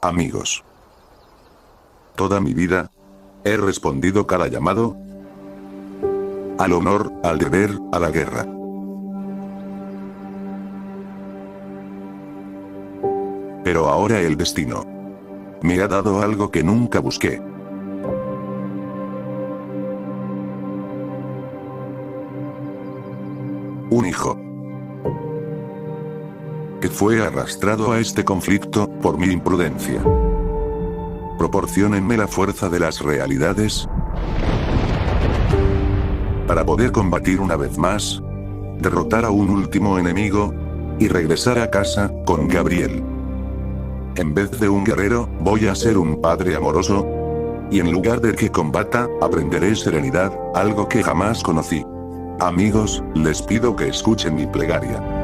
Amigos. Toda mi vida he respondido cada llamado. Al honor, al deber, a la guerra. Pero ahora el destino me ha dado algo que nunca busqué. Un hijo. Que fue arrastrado a este conflicto, por mi imprudencia. Proporciónenme la fuerza de las realidades para poder combatir una vez más, derrotar a un último enemigo, y regresar a casa, con Gabriel. En vez de un guerrero, voy a ser un padre amoroso, y en lugar de que combata, aprenderé serenidad, algo que jamás conocí. Amigos, les pido que escuchen mi plegaria.